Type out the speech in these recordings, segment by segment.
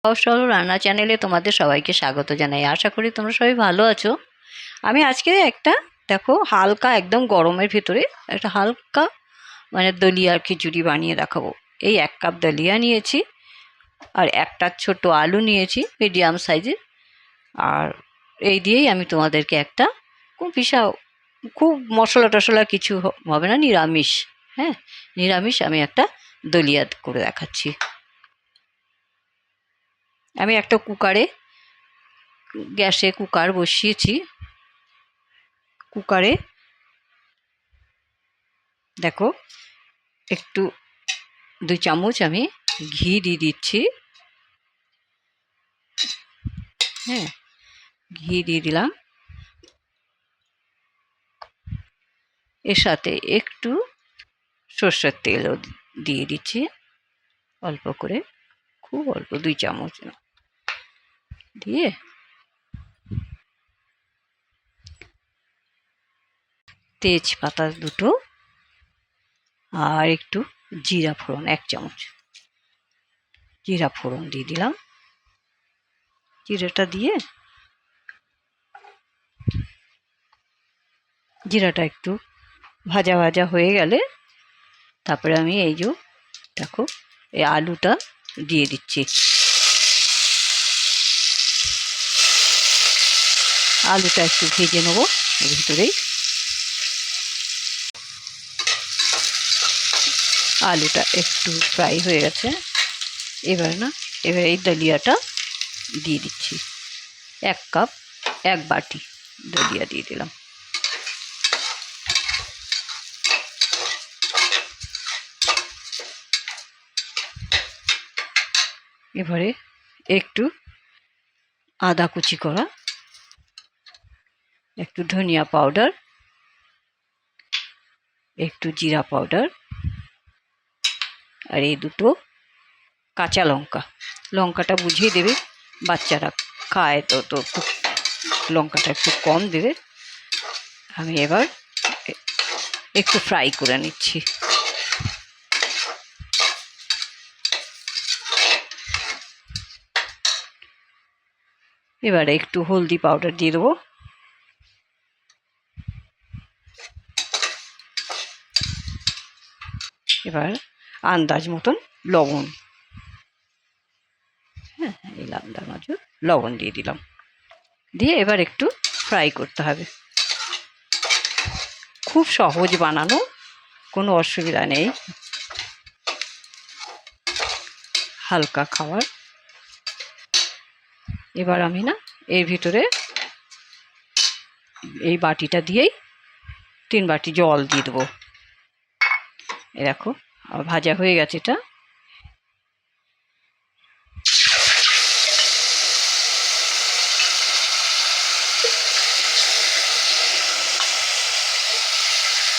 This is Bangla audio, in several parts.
সহজ রান্না চ্যানেলে তোমাদের সবাইকে স্বাগত জানাই। আশা করি তোমরা সবাই ভালো আছো। আমি আজকে একটা দেখো হালকা একদম গরমের ভিতরে একটা হালকা দলিয়ার খিচুড়ি বানিয়ে দেখাবো। এই 1 কাপ দলিয়া নিয়েছি, আর একটা ছোট আলু নিয়েছি মিডিয়াম সাইজের। আর এই দিয়েই আমি তোমাদেরকে একটা খুব মশলা টশলা কিছু হবে না, নিরামিষ। হ্যাঁ, নিরামিষ আমি একটা দলিয়া করে দেখাচ্ছি। আমি একটা গ্যাসে কুকার বসিয়েছি। কুকারে দেখো একটু 2 চামচ আমি ঘি দিয়ে দিচ্ছি। হ্যাঁ, ঘি দিয়ে দিলাম। এর সাথে একটু সর্ষের তেলও দিয়ে দিচ্ছি, অল্প করে, খুব অল্প, 2 চামচ দিয়ে তেজপাতা দুটো আর একটু জিরা ফোড়ন 1 চামচ জিরা ফোড়ন দিয়ে দিলাম। জিরাটা দিয়ে জিরাটা একটু ভাজা ভাজা হয়ে গেলে তারপরে আমি দেখো এই আলুটা দিয়ে দিচ্ছি। আলুটা একটু ভেজে নেবো এর ভিতরেই। আলুটা একটু ফ্রাই হয়ে গেছে। এবার এই দলিয়াটা দিয়ে দিচ্ছি। 1 কাপ 1 বাটি দলিয়া দিয়ে দিলাম। এবারে একটু আদা কুচি করা, একটু ধনিয়া পাউডার, একটু জিরা পাউডার, আর এই দুটো কাঁচা লঙ্কাটা বুঝিয়ে দেবে, বাচ্চারা খায় তো লঙ্কাটা একটু কম দেবে। আমি এবার একটু ফ্রাই করে নিচ্ছি। এবারে একটু হলদি পাউডার দিয়ে দেবো। এবার আন্দাজ মতন লবণ, হ্যাঁ এই আন্দাজ মতন লবণ দিয়ে দিলাম। দিয়ে এবার একটু ফ্রাই করতে হবে। খুব সহজ বানানো, কোনো অসুবিধা নেই, হালকা খাবার। এবার আমি এর ভিতরে এই বাটিটা দিয়েই 3 বাটি জল দিয়ে দেবো। এ দেখো ভাজা হয়ে গেছে এটা।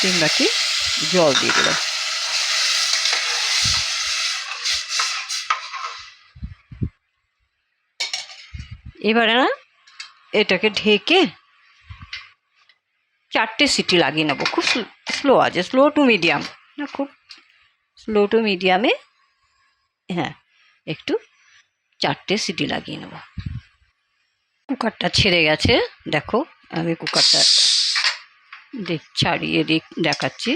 তিন বাটি জল দিয়ে দিলাম। এবারে এটাকে ঢেকে 4টে সিটি লাগিয়ে নেবো। খুব স্লো আছে, স্লো টু মিডিয়াম, খুব স্লো টু মিডিয়ামে, হ্যাঁ একটু 4টে সিটি লাগিয়ে নেব। কুকারটা ছেড়ে গেছে, দেখো আমি কুকারটা ছাড়িয়ে দেখাচ্ছি।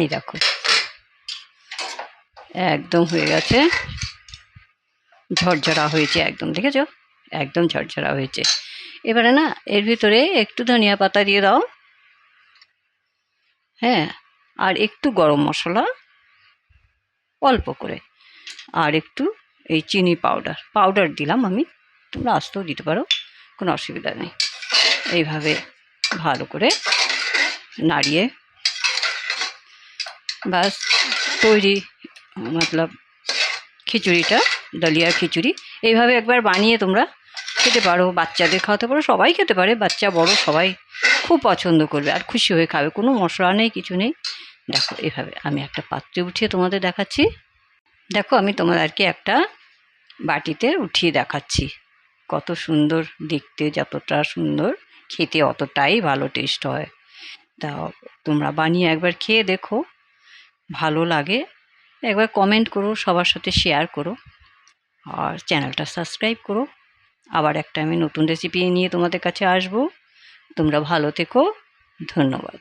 এই দেখো একদম হয়ে গেছে, ঝরঝরা হয়েছে একদম, দেখেছো একদম ঝরঝরা হয়েছে। এবারে এর ভিতরে একটু ধনিয়া পাতা দিয়ে দাও, হ্যাঁ, আর একটু গরম মশলা অল্প করে, আর একটু এই চিনি পাউডার দিলাম আমি, তোমরা আস্তেও দিতে পারো, কোনো অসুবিধা নেই। এইভাবে ভালো করে নাড়িয়ে ব্যাস তৈরি, খিচুড়িটা, দলিয়ার খিচুড়ি। এইভাবে একবার বানিয়ে তোমরা খেতে পারো, বাচ্চাদের খাওয়াতে পারো, সবাই খেতে পারে, বাচ্চা বড় সবাই খুব পছন্দ করবে আর খুশি হয়ে খাবে। কোনো মশলা নেই, কিছু নেই। দেখো এভাবে আমি একটা পাত্রে উঠিয়ে তোমাদের দেখাচ্ছি। দেখো আমি তোমাদেরকে একটা বাটিতে উঠিয়ে দেখাচ্ছি। কত সুন্দর দেখতে, যতটা সুন্দর খেতে অতটাই ভালো টেস্ট হয়। তা তোমরা বানিয়ে একবার খেয়ে দেখো, ভালো লাগে। একবার কমেন্ট করো, সবার সাথে শেয়ার করো, আর চ্যানেলটা সাবস্ক্রাইব করো। আবার একটা আমি নতুন রেসিপি নিয়ে তোমাদের কাছে আসবো। তোমরা ভালো থেকো। ধন্যবাদ।